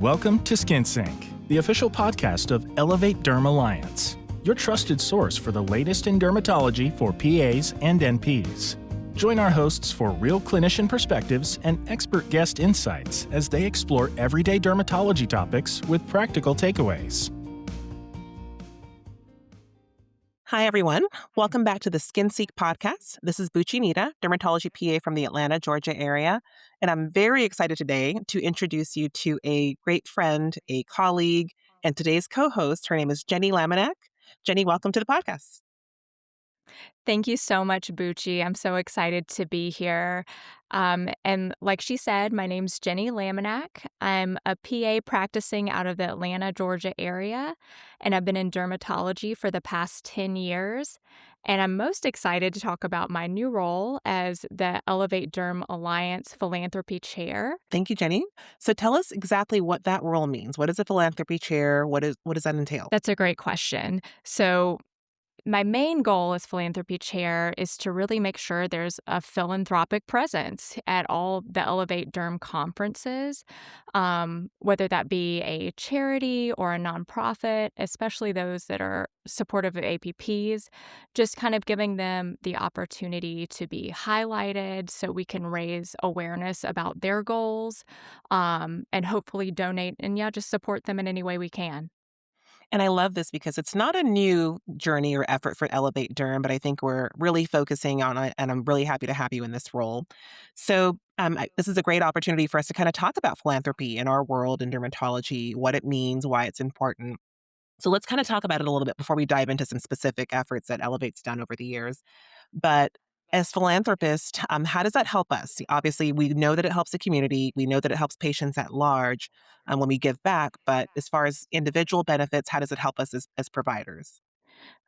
Welcome to Skin Sync, the official podcast of Elevate-Derm Alliance, your trusted source for the latest in dermatology for PAs and NPs. Join our hosts for real clinician perspectives and expert guest insights as they explore everyday dermatology topics with practical takeaways. Hi, everyone. Welcome back to the Skin Seek podcast. This is Bucci Nita, dermatology PA from the Atlanta, Georgia area. And I'm very excited today to introduce you to a great friend, a colleague, and today's co-host. Her name is Jenny Laminack. Jenny, welcome to the podcast. Thank you so much, Bucci. I'm so excited to be here. And like she said, my name's Jenny Laminack. I'm a PA practicing out of the Atlanta, Georgia area, and I've been in dermatology for the past 10 years. And I'm most excited to talk about my new role as the Elevate-Derm Alliance Philanthropy Chair. Thank you, Jenny. So tell us exactly what that role means. What is a philanthropy chair? What does that entail? That's a great question. So my main goal as philanthropy chair is to really make sure there's a philanthropic presence at all the Elevate-Derm conferences, whether that be a charity or a nonprofit, especially those that are supportive of APPs, just kind of giving them the opportunity to be highlighted so we can raise awareness about their goals, and hopefully donate and just support them in any way we can. And I love this because it's not a new journey or effort for Elevate-Derm, but I think we're really focusing on it, and I'm really happy to have you in this role. So this is a great opportunity for us to kind of talk about philanthropy in our world in dermatology, what it means, why it's important. So let's kind of talk about it a little bit before we dive into some specific efforts that Elevate's done over the years. But as philanthropists, how does that help us? Obviously, we know that it helps the community. We know that it helps patients at large when we give back. But as far as individual benefits, how does it help us as providers?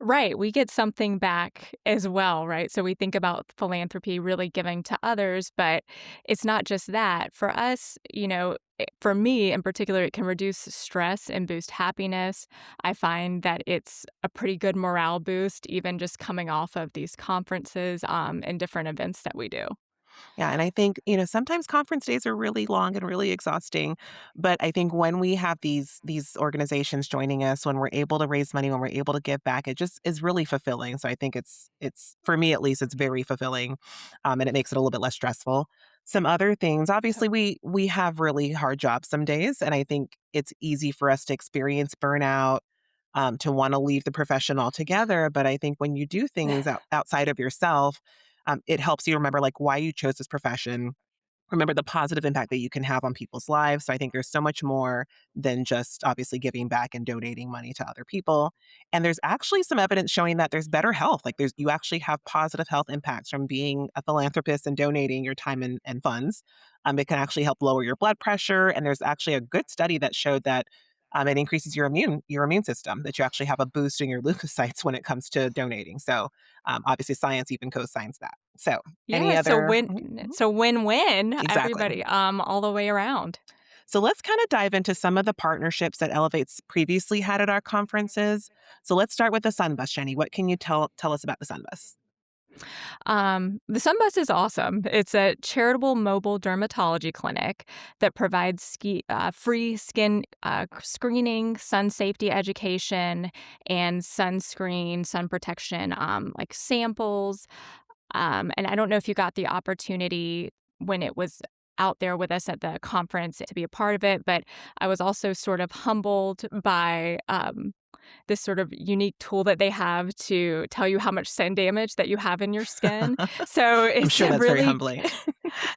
Right. We get something back as well, right? So we think about philanthropy really giving to others, but it's not just that. For us, for me in particular, it can reduce stress and boost happiness. I find that it's a pretty good morale boost, even just coming off of these conferences and different events that we do. Yeah, and I think, sometimes conference days are really long and really exhausting, but I think when we have these organizations joining us, when we're able to raise money, when we're able to give back, it just is really fulfilling. So I think it's for me at least, it's very fulfilling, and it makes it a little bit less stressful. Some other things, obviously, we have really hard jobs some days, and I think it's easy for us to experience burnout. To want to leave the profession altogether. But I think when you do things outside of yourself, it helps you remember like why you chose this profession. Remember the positive impact that you can have on people's lives. So I think there's so much more than just obviously giving back and donating money to other people. And there's actually some evidence showing that there's better health. Like you actually have positive health impacts from being a philanthropist and donating your time and funds. It can actually help lower your blood pressure. And there's actually a good study that showed that it increases your immune system, that you actually have a boost in your leukocytes when it comes to donating. So obviously science even co-signs that. So any Yeah, so other win so win-win, exactly. everybody, all the way around. So let's kind of dive into some of the partnerships that Elevate's previously had at our conferences. So let's start with the Sunbus, Jenny. What can you tell us about the Sunbus? The Sunbus is awesome. It's a charitable mobile dermatology clinic that provides free skin screening, sun safety education, and sunscreen, sun protection, like samples. And I don't know if you got the opportunity when it was out there with us at the conference to be a part of it, but I was also sort of humbled by this sort of unique tool that they have to tell you how much sun damage that you have in your skin. So I'm it's sure a that's very really humbling.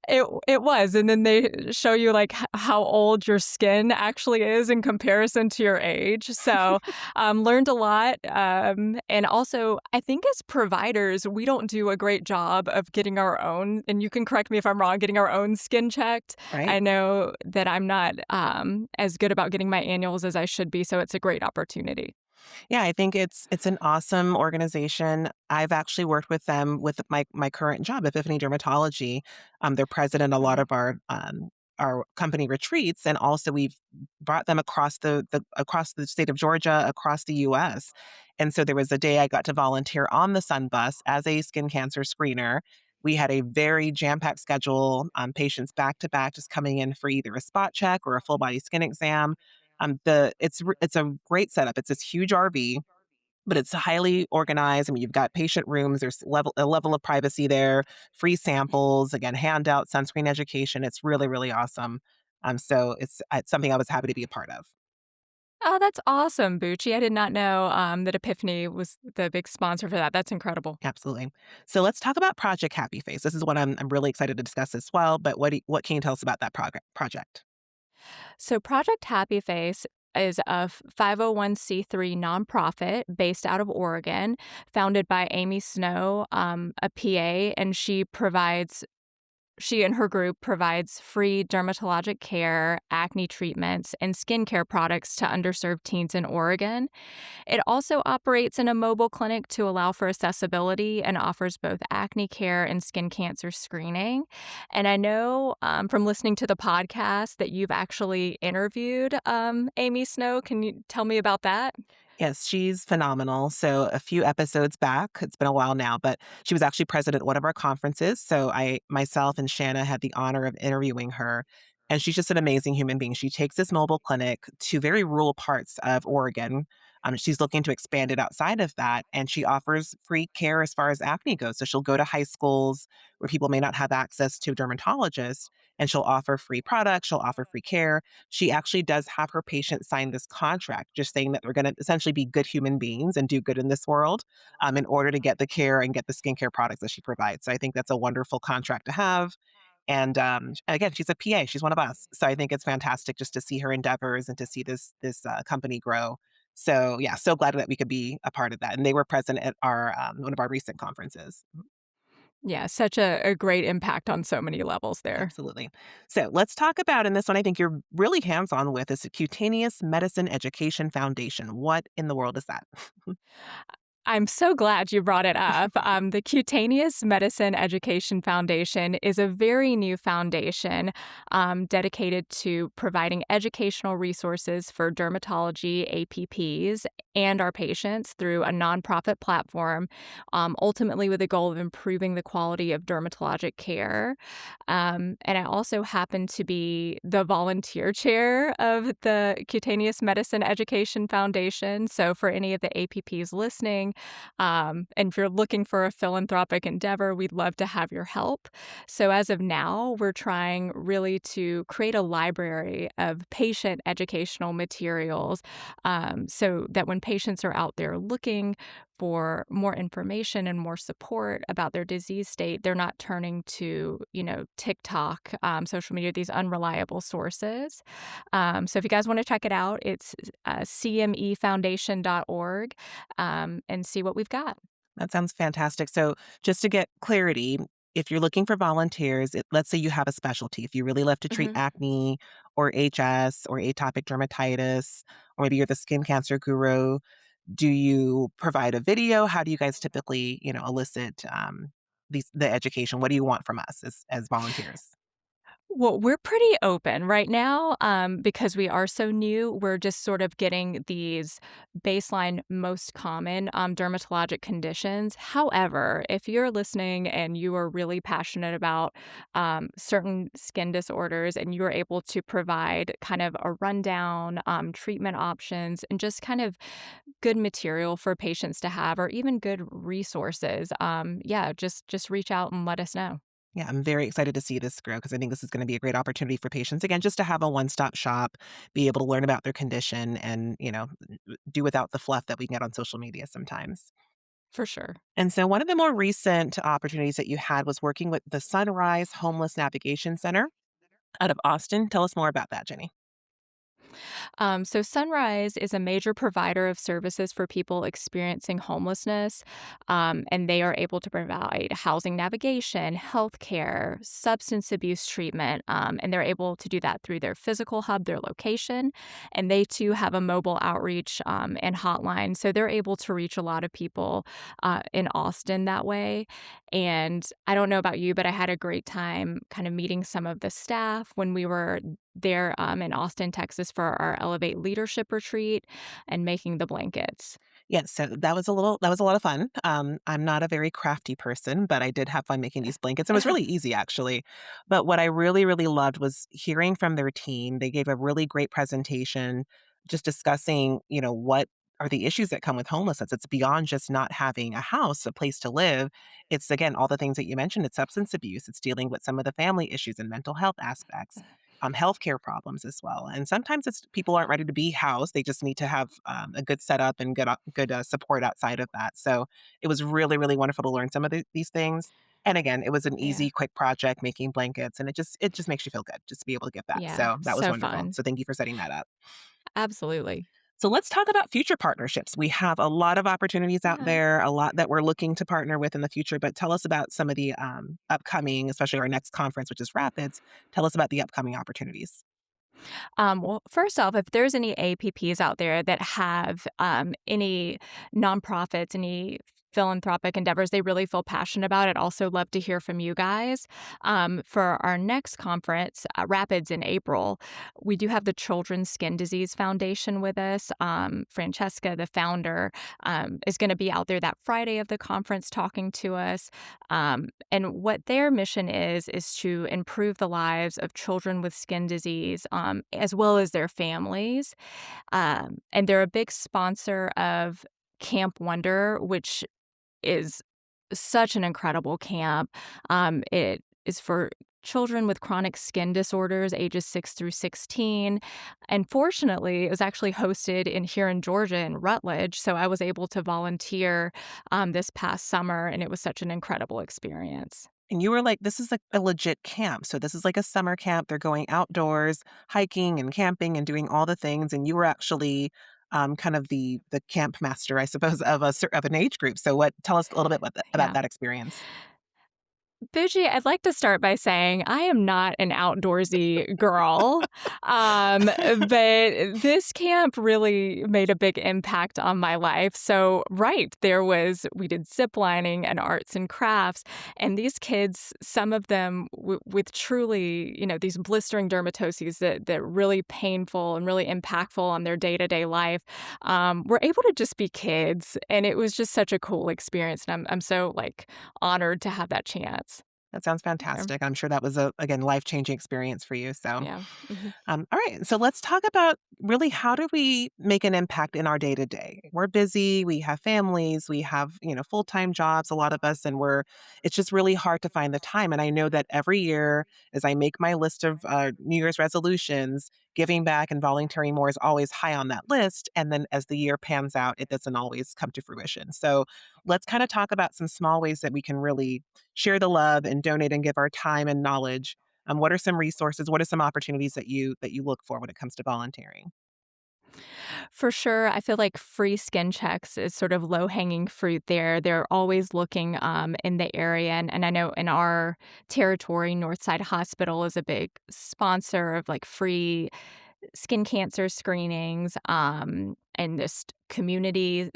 it was, and then they show you like how old your skin actually is in comparison to your age. So learned a lot, and also I think as providers we don't do a great job of getting our own. And you can correct me if I'm wrong. Getting our own skin checked. Right. I know that I'm not as good about getting my annuals as I should be. So it's a great opportunity. Yeah, I think it's an awesome organization. I've actually worked with them with my current job, Epiphany Dermatology. They're present in a lot of our company retreats, and also we've brought them across across the state of Georgia, across the U.S. And so there was a day I got to volunteer on the Sun Bus as a skin cancer screener. We had a very jam-packed schedule, patients back to back just coming in for either a spot check or a full body skin exam. It's a great setup. It's this huge RV, but it's highly organized. I mean, you've got patient rooms, there's a level of privacy there, free samples, again, handout, sunscreen education. It's really, really awesome. So it's something I was happy to be a part of. Oh, that's awesome, Bucci. I did not know that Epiphany was the big sponsor for that. That's incredible. Absolutely. So let's talk about Project Happy Face. This is what I'm really excited to discuss as well. But what can you tell us about that project? So, Project Happy Face is a 501c3 nonprofit based out of Oregon, founded by Amy Snow, a PA, and she and her group provides free dermatologic care, acne treatments, and skincare products to underserved teens in Oregon. It also operates in a mobile clinic to allow for accessibility and offers both acne care and skin cancer screening. And I know from listening to the podcast that you've actually interviewed Amy Snow. Can you tell me about that? Yes, she's phenomenal. So a few episodes back, it's been a while now, but she was actually present at one of our conferences. So myself and Shanna had the honor of interviewing her. And she's just an amazing human being. She takes this mobile clinic to very rural parts of Oregon. She's looking to expand it outside of that. And she offers free care as far as acne goes. So she'll go to high schools where people may not have access to a dermatologist, and she'll offer free products, she'll offer free care. She actually does have her patients sign this contract, just saying that they're going to essentially be good human beings and do good in this world in order to get the care and get the skincare products that she provides. So I think that's a wonderful contract to have. And again, she's a PA. She's one of us. So I think it's fantastic just to see her endeavors and to see this company grow. So yeah, so glad that we could be a part of that. And they were present at our one of our recent conferences. Yeah, such a great impact on so many levels there. Absolutely. So let's talk about, and this one I think you're really hands on with, is the Cutaneous Medicine Education Foundation. What in the world is that? I'm so glad you brought it up. The Cutaneous Medicine Education Foundation is a very new foundation dedicated to providing educational resources for dermatology APPs and our patients through a nonprofit platform, ultimately with the goal of improving the quality of dermatologic care. And I also happen to be the volunteer chair of the Cutaneous Medicine Education Foundation. So, for any of the APPs listening, and if you're looking for a philanthropic endeavor, we'd love to have your help. So, as of now, we're trying really to create a library of patient educational materials so that when patients are out there looking for more information and more support about their disease state, they're not turning to, TikTok, social media, these unreliable sources. So if you guys want to check it out, it's cmefoundation.org and see what we've got. That sounds fantastic. So, just to get clarity, if you're looking for volunteers, let's say you have a specialty, if you really love to treat Mhm. acne or HS or atopic dermatitis, or maybe you're the skin cancer guru, do you provide a video? How do you guys typically, elicit the education? What do you want from us as volunteers? Well, we're pretty open right now because we are so new. We're just sort of getting these baseline, most common dermatologic conditions. However, if you're listening and you are really passionate about certain skin disorders and you're able to provide kind of a rundown, treatment options, and just kind of good material for patients to have, or even good resources, yeah, just reach out and let us know. Yeah, I'm very excited to see this grow because I think this is going to be a great opportunity for patients, again, just to have a one-stop shop, be able to learn about their condition and, do without the fluff that we get on social media sometimes. For sure. And so one of the more recent opportunities that you had was working with the Sunrise Homeless Navigation Center out of Austin. Tell us more about that, Jenny. So, Sunrise is a major provider of services for people experiencing homelessness, and they are able to provide housing navigation, healthcare, substance abuse treatment, and they're able to do that through their physical hub, their location, and they too have a mobile outreach and hotline, so they're able to reach a lot of people in Austin that way. And I don't know about you, but I had a great time kind of meeting some of the staff when we were there in Austin, Texas for our Elevate Leadership Retreat and making the blankets. Yes, so that was a lot of fun. I'm not a very crafty person, but I did have fun making these blankets. It was really easy actually. But what I really, really loved was hearing from their team. They gave a really great presentation just discussing, what are the issues that come with homelessness. It's beyond just not having a house, a place to live. It's again all the things that you mentioned. It's substance abuse. It's dealing with some of the family issues and mental health aspects, healthcare problems as well. And sometimes it's people aren't ready to be housed. They just need to have a good setup and good support outside of that. So it was really, really wonderful to learn some of these things. And again, it was an Yeah. easy, quick project making blankets, and it just makes you feel good just to be able to give back. Yeah. So that was So wonderful. fun. So thank you for setting that up. Absolutely. So let's talk about future partnerships. We have a lot of opportunities out Yeah. there, a lot that we're looking to partner with in the future. But tell us about some of the upcoming, especially our next conference, which is Rapids. Tell us about the upcoming opportunities. Well, first off, if there's any APPs out there that have any nonprofits, any philanthropic endeavors they really feel passionate about, I'd also love to hear from you guys. For our next conference, Rapids in April, we do have the Children's Skin Disease Foundation with us. Francesca, the founder, is going to be out there that Friday of the conference talking to us. And what their mission is to improve the lives of children with skin disease, as well as their families. And they're a big sponsor of Camp Wonder, which is such an incredible camp. It is for children with chronic skin disorders, ages 6 through 16. And fortunately, it was actually hosted here in Georgia in Rutledge. So I was able to volunteer this past summer, and it was such an incredible experience. And you were like, this is like a legit camp. So this is like a summer camp. They're going outdoors, hiking and camping and doing all the things. And you were actually kind of the camp master, I suppose, of of an age group. So what? Tell us a little bit about Yeah. that experience. Bougie, I'd like to start by saying I am not an outdoorsy girl, but this camp really made a big impact on my life. So, right, we did zip lining and arts and crafts, and these kids, some of them with truly, these blistering dermatoses that really painful and really impactful on their day to day life, were able to just be kids, and it was just such a cool experience. And I'm so honored to have that chance. That sounds Yeah. fantastic. I'm sure that was again, life-changing experience for you. So Yeah. Mhm. all right. So let's talk about really how do we make an impact in our day to day? We're busy, we have families, we have, full time jobs, a lot of us, and it's just really hard to find the time. And I know that every year, as I make my list of New Year's resolutions, giving back and volunteering more is always high on that list. And then as the year pans out, it doesn't always come to fruition. So let's kind of talk about some small ways that we can really share the love and donate and give our time and knowledge. What are some resources? What are some opportunities that you look for when it comes to volunteering? For sure, I feel like free skin checks is sort of low-hanging fruit there. They're always looking, in the area, and I know in our territory, Northside Hospital is a big sponsor of, free skin cancer screenings, and just community,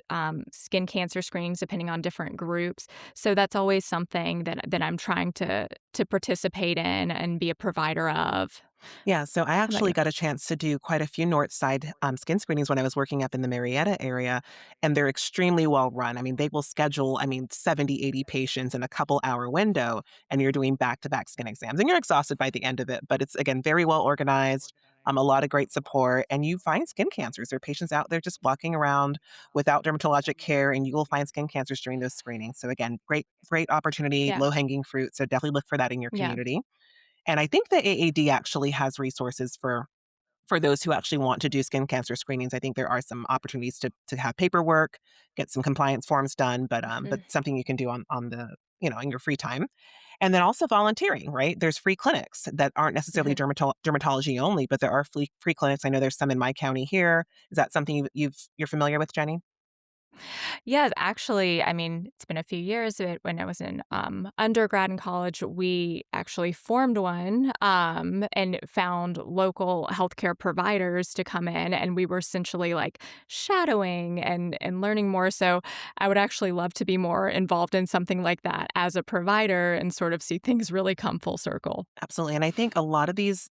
skin cancer screenings depending on different groups. So that's always something that I'm trying to participate in and be a provider of. Yeah, so I How about actually you? got a chance to do quite a few Northside skin screenings when I was working up in the Marietta area, and they're extremely well run. I mean, they will schedule, 70, 80 patients in a couple hour window, and you're doing back to back skin exams, and you're exhausted by the end of it. But it's, again, very well organized, a lot of great support, and you find skin cancers. There are patients out there just walking around without dermatologic care, and you will find skin cancers during those screenings. So, again, great, great opportunity, Yeah, low hanging fruit. So, definitely look for that in your yeah. community. And I think the AAD actually has resources for those who actually want to do skin cancer screenings. I think there are some opportunities to have paperwork, get some compliance forms done, but Mhm, something you can do on the in your free time. And then also volunteering, right? There's free clinics that aren't necessarily mhm. dermatology only, but there are free clinics. I know there's some in my county here. Is that something you're familiar with, Jenny? Yeah, actually, I mean, it's been a few years, but when I was in undergrad and college, we actually formed one and found local healthcare providers to come in, and we were essentially shadowing and learning more. So I would actually love to be more involved in something like that as a provider and sort of see things really come full circle. Absolutely, and I think a lot of these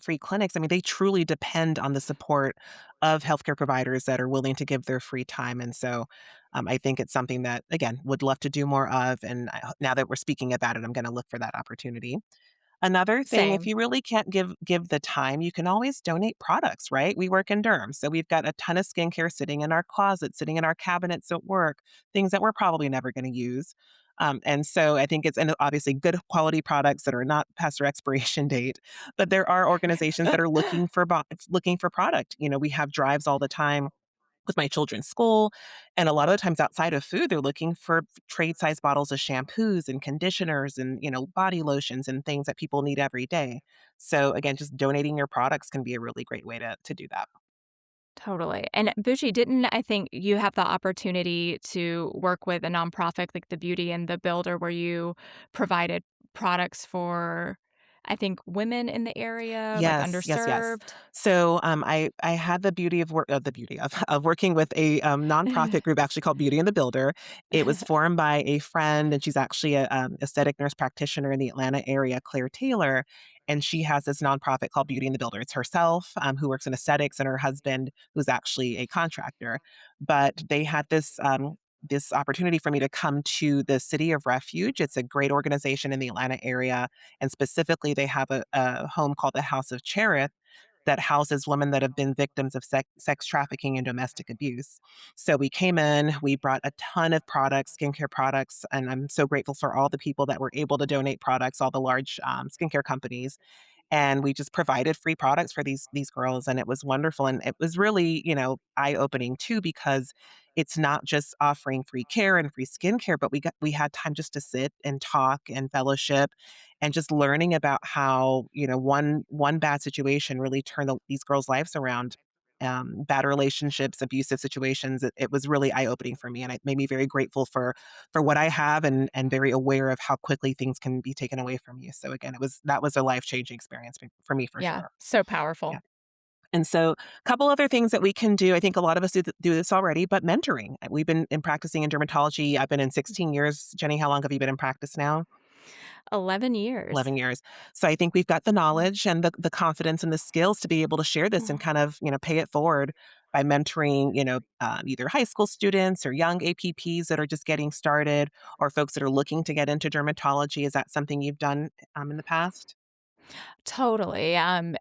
free clinics, I mean, they truly depend on the support of healthcare providers that are willing to give their free time, and so So I think it's something that, again, would love to do more of. And now that we're speaking about it, I'm going to look for that opportunity. Another thing, if Same. you really can't give the time, you can always donate products, right? We work in derm, so we've got a ton of skincare sitting in our closet, sitting in our cabinets at work, things that we're probably never going to use. And so I think it's and obviously good quality products that are not past their expiration date. But there are organizations that are looking for product. We have drives all the time with my children's school. And a lot of the times outside of food, they're looking for trade size bottles of shampoos and conditioners and, body lotions and things that people need every day. So again, just donating your products can be a really great way to do that. Totally. And Bushi, didn't I think you have the opportunity to work with a nonprofit like the Beauty and the Builder where you provided products for, I think, women in the area, like Yes, yes, yes. underserved? So, I had the beauty of working with a, nonprofit group actually called Beauty and the Builder. It was formed by a friend, and she's actually a, aesthetic nurse practitioner in the Atlanta area, Claire Taylor, and she has this nonprofit called Beauty and the Builder. It's herself, who works in aesthetics, and her husband, who's actually a contractor. But they had this opportunity for me to come to the City of Refuge. It's a great organization in the Atlanta area, and specifically, they have a home called the House of Cherith that houses women that have been victims of sex trafficking and domestic abuse. So we came in, we brought a ton of products, skincare products, and I'm so grateful for all the people that were able to donate products, all the large skincare companies, and we just provided free products for these girls, and it was wonderful. And it was really, eye opening too, because it's not just offering free care and free skincare, but we had time just to sit and talk and fellowship and just learning about how, one bad situation really turned these girls' lives around. Bad relationships, abusive situations. It was really eye opening for me, and it made me very grateful for what I have, and very aware of how quickly things can be taken away from you. So again, that was a life-changing experience for me for Yeah, sure. so powerful. Yeah. And so a couple other things that we can do, I think a lot of us do this already, but mentoring. We've been in practicing in dermatology. I've been in 16 years. Jenny, how long have you been in practice now? 11 years. 11 years. So I think we've got the knowledge and the confidence and the skills to be able to share this and kind of, pay it forward by mentoring, either high school students or young APPs that are just getting started or folks that are looking to get into dermatology. Is that something you've done in the past? Totally. And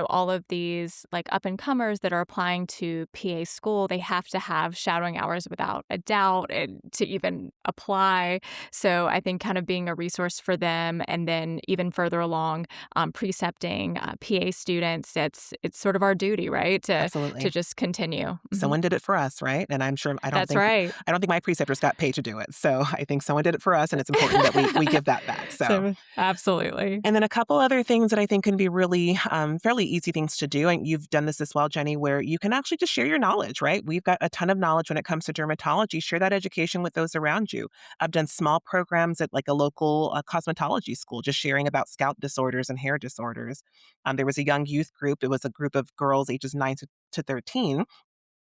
all of these like up and comers that are applying to PA school, they have to have shadowing hours without a doubt and to even apply. So I think kind of being a resource for them, and then even further along, precepting PA students. It's sort of our duty, right, to Absolutely. just continue. Someone did it for us, right? And I'm sure That's right. I don't think my preceptors got paid to do it. So I think someone did it for us, and it's important that we give that back. So So absolutely. and then a couple other things that I think can be really fairly easy things to do. And you've done this as well, Jenny, where you can actually just share your knowledge, right? We've got a ton of knowledge when it comes to dermatology. Share that education with those around you. I've done small programs at like a local cosmetology school, just sharing about scalp disorders and hair disorders. There was a young youth group. It was a group of girls ages 9 to 13,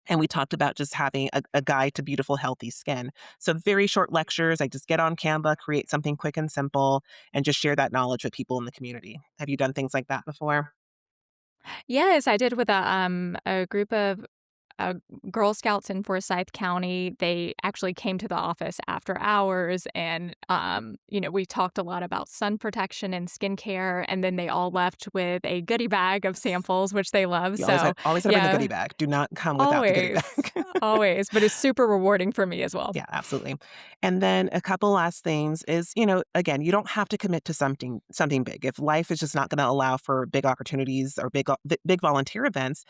and we talked about just having a guide to beautiful, healthy skin. So, very short lectures. I just get on Canva, create something quick and simple, and just share that knowledge with people in the community. Have you done things like that before? Yes, I did with a group of uh, Girl Scouts in Forsyth County. They actually came to the office after hours, and we talked a lot about sun protection and skincare. And then they all left with a goodie bag of samples, which they love. You always So always gotta bring the goodie yeah, bag. Do not come without the goodie always, bag. always. But it's super rewarding for me as well. Yeah, absolutely. And then a couple last things is, again, you don't have to commit to something big. If life is just not going to allow for big opportunities or big volunteer events,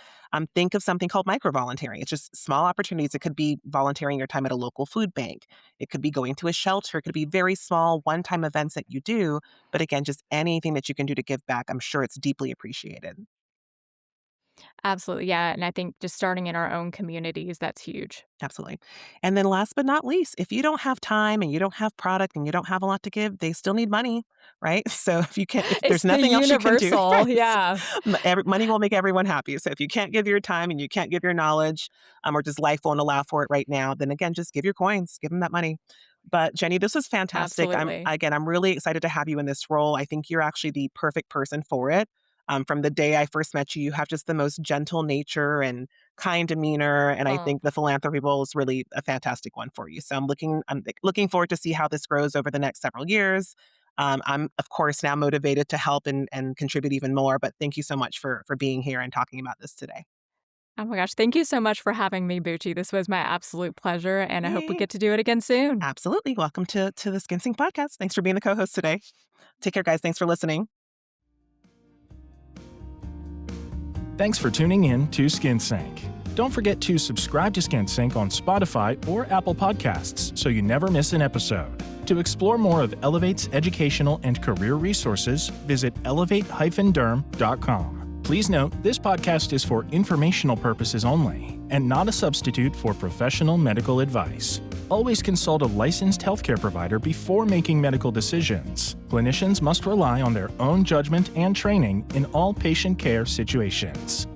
think of something called micro volunteering. It's just small opportunities. It could be volunteering your time at a local food bank. It could be going to a shelter. It could be very small one-time events that you do. But again, just anything that you can do to give back, I'm sure it's deeply appreciated. Absolutely, yeah. And I think just starting in our own communities, that's huge. Absolutely. And then last but not least, if you don't have time and you don't have product and you don't have a lot to give, they still need money, right? So if It's there's the nothing else you can do, universal, right? yeah. Money will make everyone happy. So if you can't give your time and you can't give your knowledge, or just life won't allow for it right now, then again, just give your coins, give them that money. But Jenny, this was fantastic. Absolutely. I'm really excited to have you in this role. I think you're actually the perfect person for it. From the day I first met you, you have just the most gentle nature and kind demeanor, and I Oh, think the philanthropy role is really a fantastic one for you. So I'm looking forward to see how this grows over the next several years. I'm of course now motivated to help and contribute even more. But thank you so much for being here and talking about this today. oh my gosh. Thank you so much for having me, Bucci. This was my absolute pleasure, and I hope we Yay. get to do it again soon. Absolutely. Welcome to the Skin Sync podcast. Thanks for being the co-host today. Take care, guys. Thanks for listening. Thanks for tuning in to Skin Sync. Don't forget to subscribe to Skin Sync on Spotify or Apple Podcasts so you never miss an episode. To explore more of Elevate's educational and career resources, visit elevate-derm.com. Please note, this podcast is for informational purposes only and not a substitute for professional medical advice. Always consult a licensed healthcare provider before making medical decisions. Clinicians must rely on their own judgment and training in all patient care situations.